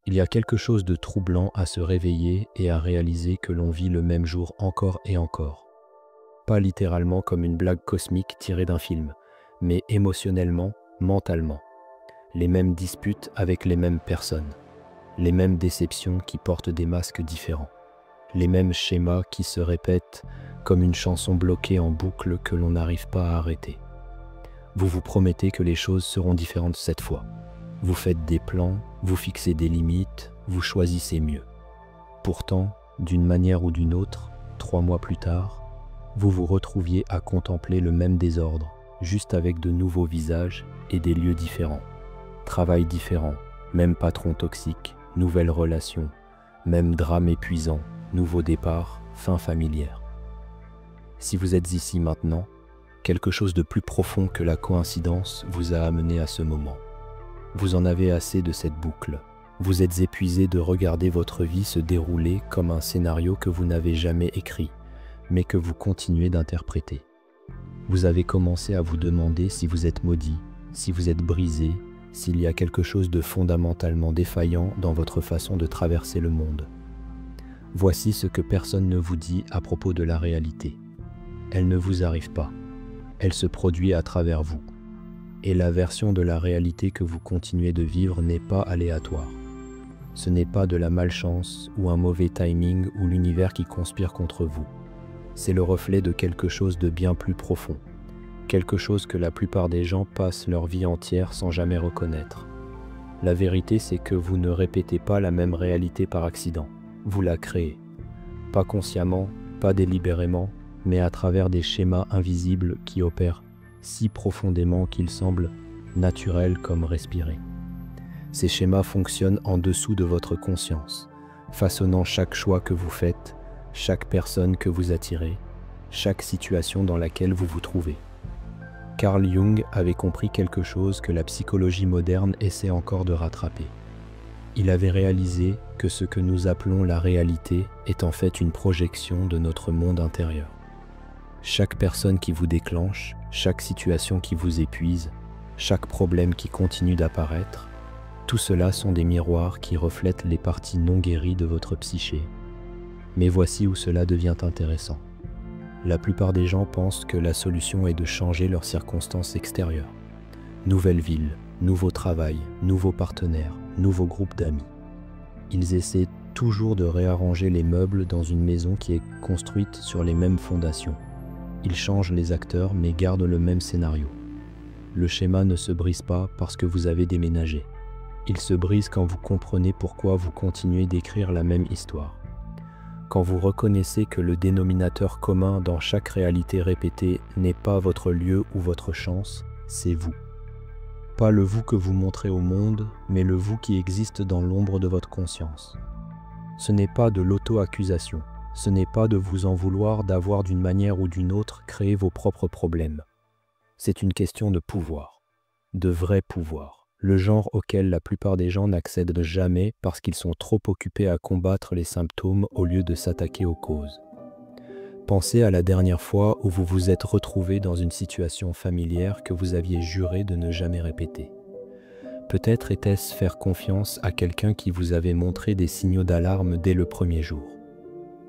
Il y a quelque chose de troublant à se réveiller et à réaliser que l'on vit le même jour encore et encore. Pas littéralement comme une blague cosmique tirée d'un film, mais émotionnellement, mentalement. Les mêmes disputes avec les mêmes personnes, les mêmes déceptions qui portent des masques différents, les mêmes schémas qui se répètent comme une chanson bloquée en boucle que l'on n'arrive pas à arrêter. Vous vous promettez que les choses seront différentes cette fois. Vous faites des plans, vous fixez des limites, vous choisissez mieux. Pourtant, d'une manière ou d'une autre, 3 mois plus tard, vous vous retrouviez à contempler le même désordre, juste avec de nouveaux visages et des lieux différents. Travail différent, même patron toxique, nouvelles relations, même drame épuisant, nouveau départ, fin familière. Si vous êtes ici maintenant, quelque chose de plus profond que la coïncidence vous a amené à ce moment. Vous en avez assez de cette boucle. Vous êtes épuisé de regarder votre vie se dérouler comme un scénario que vous n'avez jamais écrit, mais que vous continuez d'interpréter. Vous avez commencé à vous demander si vous êtes maudit, si vous êtes brisé, s'il y a quelque chose de fondamentalement défaillant dans votre façon de traverser le monde. Voici ce que personne ne vous dit à propos de la réalité. Elle ne vous arrive pas. Elle se produit à travers vous. Et la version de la réalité que vous continuez de vivre n'est pas aléatoire. Ce n'est pas de la malchance ou un mauvais timing ou l'univers qui conspire contre vous. C'est le reflet de quelque chose de bien plus profond. Quelque chose que la plupart des gens passent leur vie entière sans jamais reconnaître. La vérité, c'est que vous ne répétez pas la même réalité par accident. Vous la créez. Pas consciemment, pas délibérément, mais à travers des schémas invisibles qui opèrent si profondément qu'ils semblent naturels comme respirer. Ces schémas fonctionnent en dessous de votre conscience, façonnant chaque choix que vous faites, chaque personne que vous attirez, chaque situation dans laquelle vous vous trouvez. Carl Jung avait compris quelque chose que la psychologie moderne essaie encore de rattraper. Il avait réalisé que ce que nous appelons la réalité est en fait une projection de notre monde intérieur. Chaque personne qui vous déclenche, chaque situation qui vous épuise, chaque problème qui continue d'apparaître, tout cela sont des miroirs qui reflètent les parties non guéries de votre psyché. Mais voici où cela devient intéressant. La plupart des gens pensent que la solution est de changer leurs circonstances extérieures. Nouvelle ville, nouveau travail, nouveaux partenaires, nouveau groupe d'amis. Ils essaient toujours de réarranger les meubles dans une maison qui est construite sur les mêmes fondations. Ils changent les acteurs mais gardent le même scénario. Le schéma ne se brise pas parce que vous avez déménagé. Il se brise quand vous comprenez pourquoi vous continuez d'écrire la même histoire. Quand vous reconnaissez que le dénominateur commun dans chaque réalité répétée n'est pas votre lieu ou votre chance, c'est vous. Pas le vous que vous montrez au monde, mais le vous qui existe dans l'ombre de votre conscience. Ce n'est pas de l'auto-accusation. Ce n'est pas de vous en vouloir d'avoir d'une manière ou d'une autre créé vos propres problèmes. C'est une question de pouvoir, de vrai pouvoir, le genre auquel la plupart des gens n'accèdent jamais parce qu'ils sont trop occupés à combattre les symptômes au lieu de s'attaquer aux causes. Pensez à la dernière fois où vous vous êtes retrouvé dans une situation familière que vous aviez juré de ne jamais répéter. Peut-être était-ce faire confiance à quelqu'un qui vous avait montré des signaux d'alarme dès le premier jour.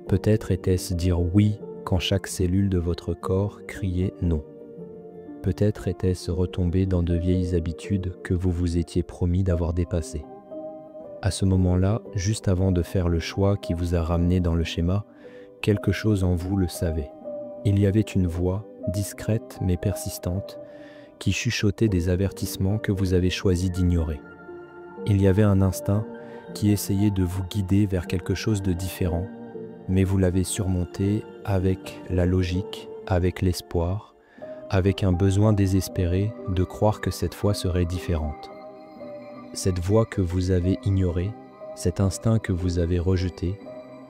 Peut-être était-ce dire oui quand chaque cellule de votre corps criait non. Peut-être était-ce retomber dans de vieilles habitudes que vous vous étiez promis d'avoir dépassées. À ce moment-là, juste avant de faire le choix qui vous a ramené dans le schéma, quelque chose en vous le savait. Il y avait une voix, discrète mais persistante, qui chuchotait des avertissements que vous avez choisi d'ignorer. Il y avait un instinct qui essayait de vous guider vers quelque chose de différent, mais vous l'avez surmonté avec la logique, avec l'espoir, avec un besoin désespéré de croire que cette fois serait différente. Cette voix que vous avez ignorée, cet instinct que vous avez rejeté,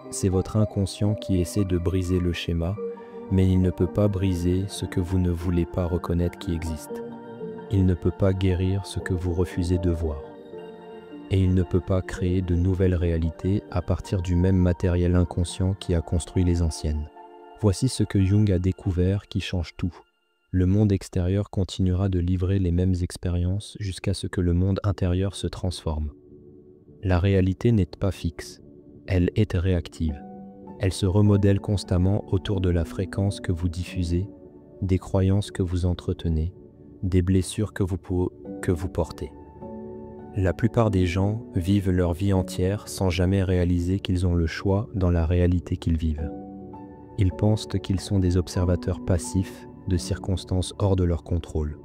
c'est votre inconscient qui essaie de briser le schéma, mais il ne peut pas briser ce que vous ne voulez pas reconnaître qui existe. Il ne peut pas guérir ce que vous refusez de voir. Et il ne peut pas créer de nouvelles réalités à partir du même matériel inconscient qui a construit les anciennes. Voici ce que Jung a découvert qui change tout. Le monde extérieur continuera de livrer les mêmes expériences jusqu'à ce que le monde intérieur se transforme. La réalité n'est pas fixe, elle est réactive. Elle se remodèle constamment autour de la fréquence que vous diffusez, des croyances que vous entretenez, des blessures que vous portez. La plupart des gens vivent leur vie entière sans jamais réaliser qu'ils ont le choix dans la réalité qu'ils vivent. Ils pensent qu'ils sont des observateurs passifs de circonstances hors de leur contrôle.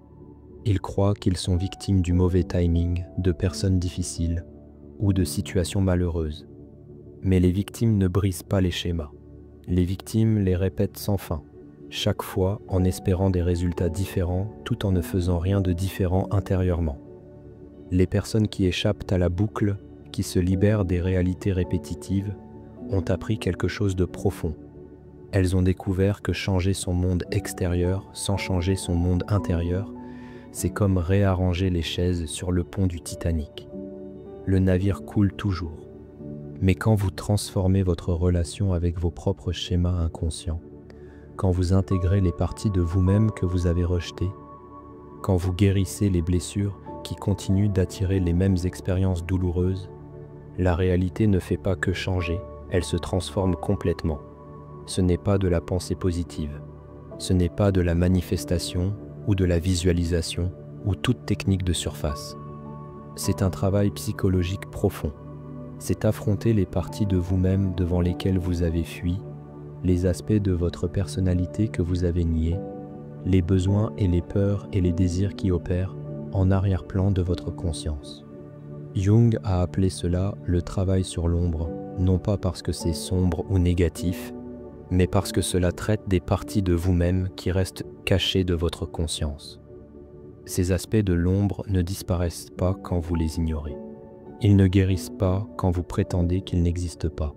Ils croient qu'ils sont victimes du mauvais timing, de personnes difficiles ou de situations malheureuses. Mais les victimes ne brisent pas les schémas. Les victimes les répètent sans fin, chaque fois en espérant des résultats différents tout en ne faisant rien de différent intérieurement. Les personnes qui échappent à la boucle, qui se libèrent des réalités répétitives, ont appris quelque chose de profond. Elles ont découvert que changer son monde extérieur sans changer son monde intérieur, c'est comme réarranger les chaises sur le pont du Titanic. Le navire coule toujours. Mais quand vous transformez votre relation avec vos propres schémas inconscients, quand vous intégrez les parties de vous-même que vous avez rejetées, quand vous guérissez les blessures qui continuent d'attirer les mêmes expériences douloureuses, la réalité ne fait pas que changer, elle se transforme complètement. Ce n'est pas de la pensée positive, ce n'est pas de la manifestation ou de la visualisation ou toute technique de surface. C'est un travail psychologique profond. C'est affronter les parties de vous-même devant lesquelles vous avez fui, les aspects de votre personnalité que vous avez niés, les besoins et les peurs et les désirs qui opèrent en arrière-plan de votre conscience. Jung a appelé cela le travail sur l'ombre, non pas parce que c'est sombre ou négatif, mais parce que cela traite des parties de vous-même qui restent cachées de votre conscience. Ces aspects de l'ombre ne disparaissent pas quand vous les ignorez. Ils ne guérissent pas quand vous prétendez qu'ils n'existent pas.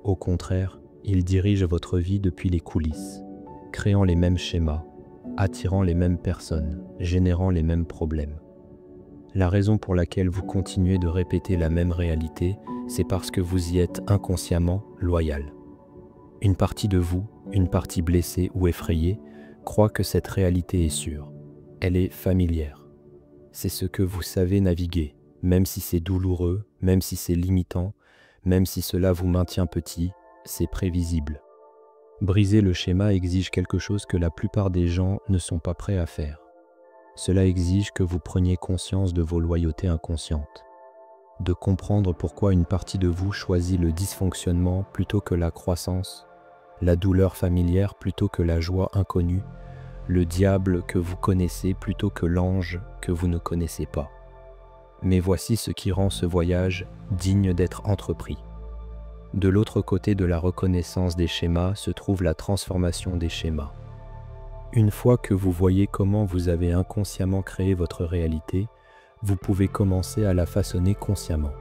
Au contraire, ils dirigent votre vie depuis les coulisses, créant les mêmes schémas, attirant les mêmes personnes, générant les mêmes problèmes. La raison pour laquelle vous continuez de répéter la même réalité, c'est parce que vous y êtes inconsciemment loyal. Une partie de vous, une partie blessée ou effrayée, croit que cette réalité est sûre. Elle est familière. C'est ce que vous savez naviguer, même si c'est douloureux, même si c'est limitant, même si cela vous maintient petit, c'est prévisible. Briser le schéma exige quelque chose que la plupart des gens ne sont pas prêts à faire. Cela exige que vous preniez conscience de vos loyautés inconscientes, de comprendre pourquoi une partie de vous choisit le dysfonctionnement plutôt que la croissance, la douleur familière plutôt que la joie inconnue, le diable que vous connaissez plutôt que l'ange que vous ne connaissez pas. Mais voici ce qui rend ce voyage digne d'être entrepris. De l'autre côté de la reconnaissance des schémas se trouve la transformation des schémas. Une fois que vous voyez comment vous avez inconsciemment créé votre réalité, vous pouvez commencer à la façonner consciemment.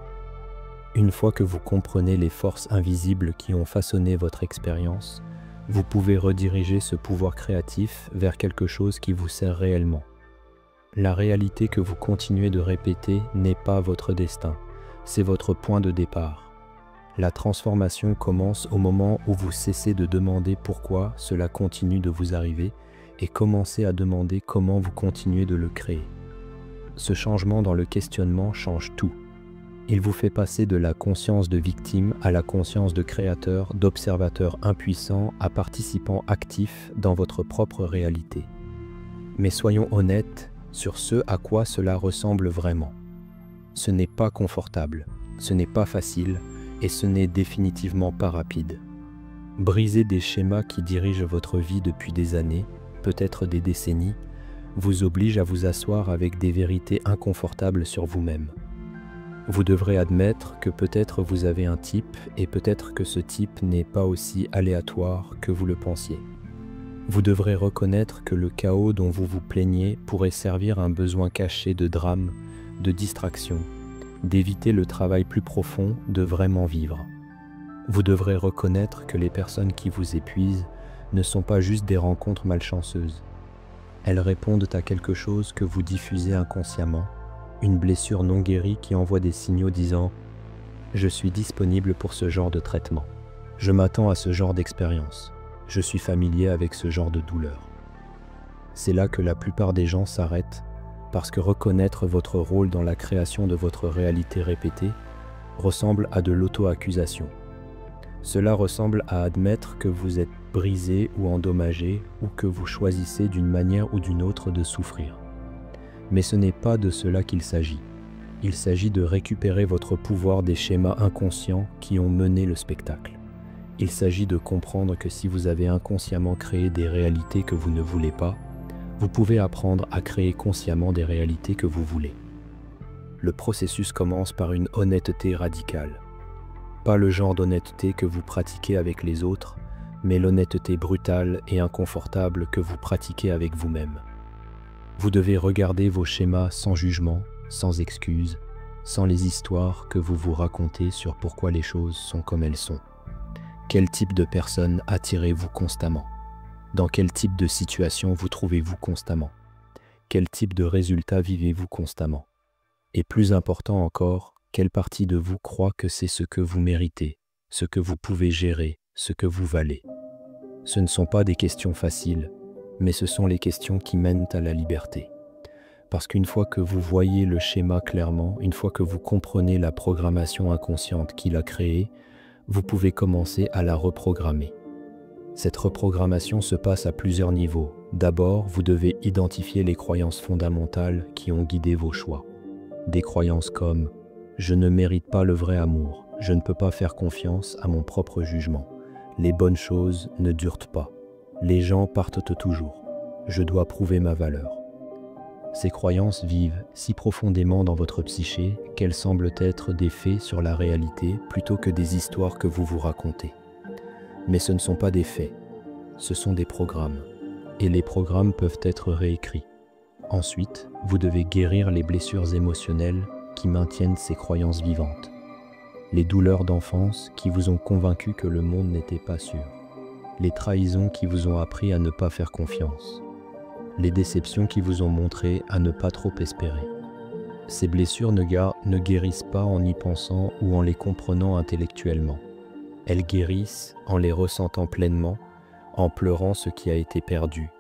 Une fois que vous comprenez les forces invisibles qui ont façonné votre expérience, vous pouvez rediriger ce pouvoir créatif vers quelque chose qui vous sert réellement. La réalité que vous continuez de répéter n'est pas votre destin, c'est votre point de départ. La transformation commence au moment où vous cessez de demander pourquoi cela continue de vous arriver et commencez à demander comment vous continuez de le créer. Ce changement dans le questionnement change tout. Il vous fait passer de la conscience de victime à la conscience de créateur, d'observateur impuissant à participant actif dans votre propre réalité. Mais soyons honnêtes sur ce à quoi cela ressemble vraiment. Ce n'est pas confortable, ce n'est pas facile et ce n'est définitivement pas rapide. Briser des schémas qui dirigent votre vie depuis des années, peut-être des décennies, vous oblige à vous asseoir avec des vérités inconfortables sur vous-même. Vous devrez admettre que peut-être vous avez un type et peut-être que ce type n'est pas aussi aléatoire que vous le pensiez. Vous devrez reconnaître que le chaos dont vous vous plaignez pourrait servir un besoin caché de drame, de distraction, d'éviter le travail plus profond de vraiment vivre. Vous devrez reconnaître que les personnes qui vous épuisent ne sont pas juste des rencontres malchanceuses. Elles répondent à quelque chose que vous diffusez inconsciemment, une blessure non guérie qui envoie des signaux disant « Je suis disponible pour ce genre de traitement. Je m'attends à ce genre d'expérience. Je suis familier avec ce genre de douleur. » C'est là que la plupart des gens s'arrêtent parce que reconnaître votre rôle dans la création de votre réalité répétée ressemble à de l'auto-accusation. Cela ressemble à admettre que vous êtes brisé ou endommagé ou que vous choisissez d'une manière ou d'une autre de souffrir. Mais ce n'est pas de cela qu'il s'agit. Il s'agit de récupérer votre pouvoir des schémas inconscients qui ont mené le spectacle. Il s'agit de comprendre que si vous avez inconsciemment créé des réalités que vous ne voulez pas, vous pouvez apprendre à créer consciemment des réalités que vous voulez. Le processus commence par une honnêteté radicale. Pas le genre d'honnêteté que vous pratiquez avec les autres, mais l'honnêteté brutale et inconfortable que vous pratiquez avec vous-même. Vous devez regarder vos schémas sans jugement, sans excuse, sans les histoires que vous vous racontez sur pourquoi les choses sont comme elles sont. Quel type de personne attirez-vous constamment? Dans quel type de situation vous trouvez-vous constamment? Quel type de résultat vivez-vous constamment? Et plus important encore, quelle partie de vous croit que c'est ce que vous méritez, ce que vous pouvez gérer, ce que vous valez? Ce ne sont pas des questions faciles, mais ce sont les questions qui mènent à la liberté. Parce qu'une fois que vous voyez le schéma clairement, une fois que vous comprenez la programmation inconsciente qu'il a créée, vous pouvez commencer à la reprogrammer. Cette reprogrammation se passe à plusieurs niveaux. D'abord, vous devez identifier les croyances fondamentales qui ont guidé vos choix. Des croyances comme « je ne mérite pas le vrai amour, je ne peux pas faire confiance à mon propre jugement, les bonnes choses ne durent pas, les gens partent toujours, je dois prouver ma valeur ». Ces croyances vivent si profondément dans votre psyché qu'elles semblent être des faits sur la réalité plutôt que des histoires que vous vous racontez. Mais ce ne sont pas des faits, ce sont des programmes, et les programmes peuvent être réécrits. Ensuite, vous devez guérir les blessures émotionnelles qui maintiennent ces croyances vivantes. Les douleurs d'enfance qui vous ont convaincu que le monde n'était pas sûr. Les trahisons qui vous ont appris à ne pas faire confiance. Les déceptions qui vous ont montré à ne pas trop espérer. Ces blessures ne guérissent pas en y pensant ou en les comprenant intellectuellement. Elles guérissent en les ressentant pleinement, en pleurant ce qui a été perdu,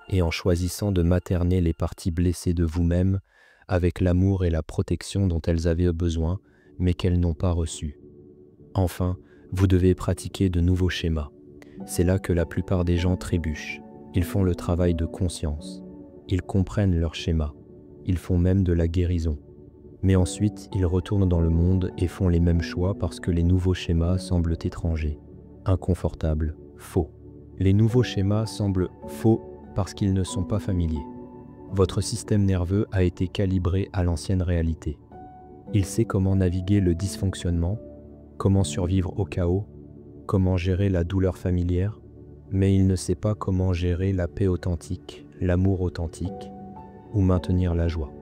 et en choisissant de materner les parties blessées de vous-même avec l'amour et la protection dont elles avaient besoin, mais qu'elles n'ont pas reçu. Enfin, vous devez pratiquer de nouveaux schémas. C'est là que la plupart des gens trébuchent. Ils font le travail de conscience. Ils comprennent leurs schémas. Ils font même de la guérison. Mais ensuite, ils retournent dans le monde et font les mêmes choix parce que les nouveaux schémas semblent étrangers, inconfortables, faux. Les nouveaux schémas semblent faux parce qu'ils ne sont pas familiers. Votre système nerveux a été calibré à l'ancienne réalité. Il sait comment naviguer le dysfonctionnement, comment survivre au chaos, comment gérer la douleur familière, mais il ne sait pas comment gérer la paix authentique, l'amour authentique, ou maintenir la joie.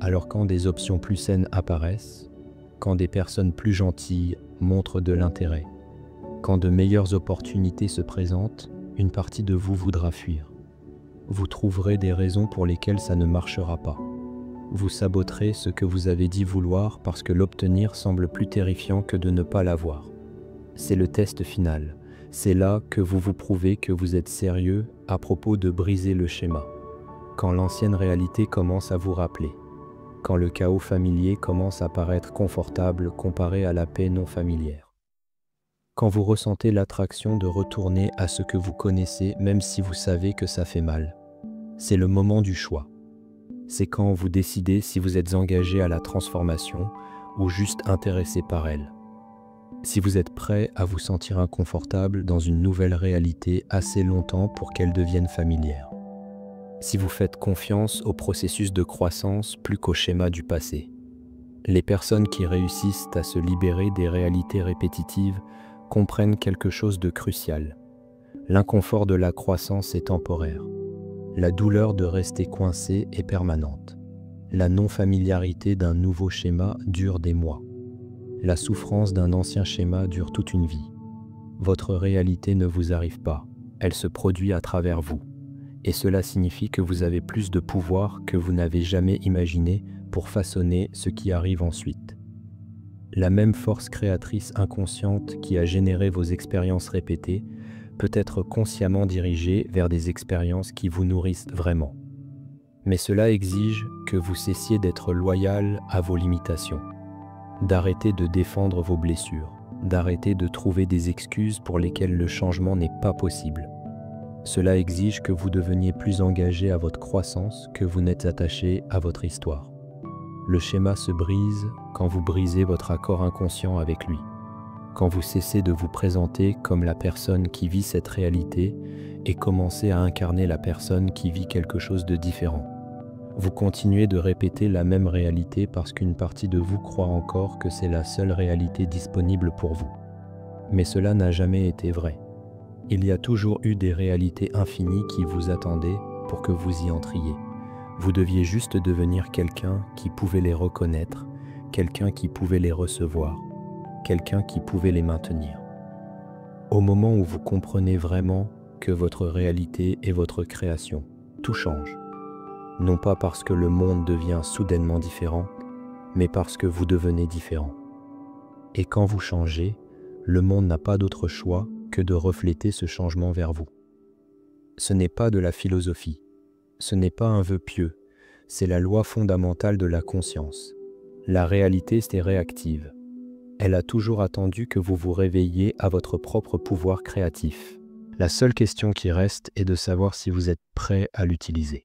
Alors quand des options plus saines apparaissent, quand des personnes plus gentilles montrent de l'intérêt, quand de meilleures opportunités se présentent, une partie de vous voudra fuir. Vous trouverez des raisons pour lesquelles ça ne marchera pas. Vous saboterez ce que vous avez dit vouloir parce que l'obtenir semble plus terrifiant que de ne pas l'avoir. C'est le test final. C'est là que vous vous prouvez que vous êtes sérieux à propos de briser le schéma. Quand l'ancienne réalité commence à vous rappeler. Quand le chaos familier commence à paraître confortable comparé à la paix non familière. Quand vous ressentez l'attraction de retourner à ce que vous connaissez même si vous savez que ça fait mal. C'est le moment du choix. C'est quand vous décidez si vous êtes engagé à la transformation ou juste intéressé par elle. Si vous êtes prêt à vous sentir inconfortable dans une nouvelle réalité assez longtemps pour qu'elle devienne familière. Si vous faites confiance au processus de croissance plus qu'au schéma du passé. Les personnes qui réussissent à se libérer des réalités répétitives comprennent quelque chose de crucial. L'inconfort de la croissance est temporaire. La douleur de rester coincé est permanente. La non-familiarité d'un nouveau schéma dure des mois. La souffrance d'un ancien schéma dure toute une vie. Votre réalité ne vous arrive pas, elle se produit à travers vous. Et cela signifie que vous avez plus de pouvoir que vous n'avez jamais imaginé pour façonner ce qui arrive ensuite. La même force créatrice inconsciente qui a généré vos expériences répétées peut être consciemment dirigée vers des expériences qui vous nourrissent vraiment. Mais cela exige que vous cessiez d'être loyal à vos limitations. d'arrêter de défendre vos blessures, d'arrêter de trouver des excuses pour lesquelles le changement n'est pas possible. Cela exige que vous deveniez plus engagé à votre croissance que vous n'êtes attaché à votre histoire. Le schéma se brise quand vous brisez votre accord inconscient avec lui, quand vous cessez de vous présenter comme la personne qui vit cette réalité et commencez à incarner la personne qui vit quelque chose de différent. Vous continuez de répéter la même réalité parce qu'une partie de vous croit encore que c'est la seule réalité disponible pour vous. Mais cela n'a jamais été vrai. Il y a toujours eu des réalités infinies qui vous attendaient pour que vous y entriez. Vous deviez juste devenir quelqu'un qui pouvait les reconnaître, quelqu'un qui pouvait les recevoir, quelqu'un qui pouvait les maintenir. Au moment où vous comprenez vraiment que votre réalité est votre création, tout change. Non pas parce que le monde devient soudainement différent, mais parce que vous devenez différent. Et quand vous changez, le monde n'a pas d'autre choix que de refléter ce changement vers vous. Ce n'est pas de la philosophie, ce n'est pas un vœu pieux, c'est la loi fondamentale de la conscience. La réalité, c'est réactive. Elle a toujours attendu que vous vous réveilliez à votre propre pouvoir créatif. La seule question qui reste est de savoir si vous êtes prêt à l'utiliser.